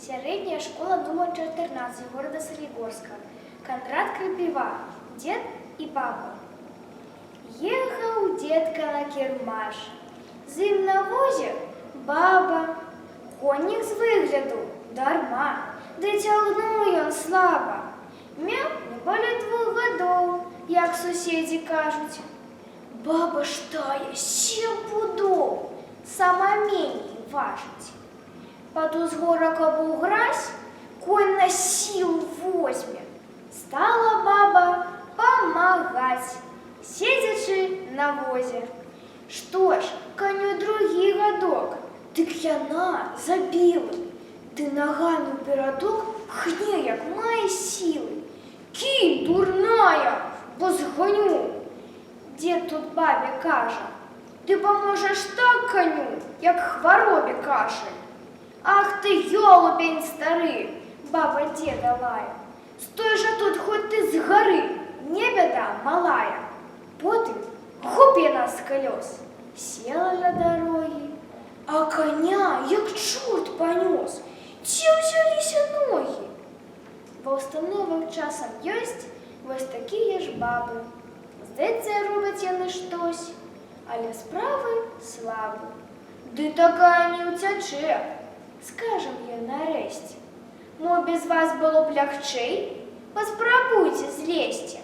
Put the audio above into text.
Средняя школа номер 14 города Солигорска. Кондрат Крапива, дед и папа. Ехал дедка на кірмаш. З ім на возі баба. Конник з вигляду дарма, де тягнув ён слаба. Мяў не более 2 гадоў, як суседзі кажуць. Баба ж тая 7 пудоў, сама меней важыць. Пад узгорак абугрась, конь на сілу возьме. Стала баба памагаць, седзячы на возе. Што ж, каню 2 гадок, дык яна забіла. Ды нагамі ў перадок хне, як мае сілы. Кінь, дурная, бо зганю. Дед тут бабе кажа: ты поможеш так коню, як хваробі кашель. Ах ты, ёлупень старый, баба деда лая. Стой же тут, хоть ты з гары, не беда малая. Потым хоп яна з колес, села ля дарогі, а коня як чорт панёс. Дзе ўзяліся ногі? Ва установах часам ёсць вось такія ж бабы. Здаецца, робяць яны штось, але справы слабы. Ды такая не ўцячэ, скажам ёй нарэшце. Мо без вас было б лягчэй? Паспрабуйце злезці.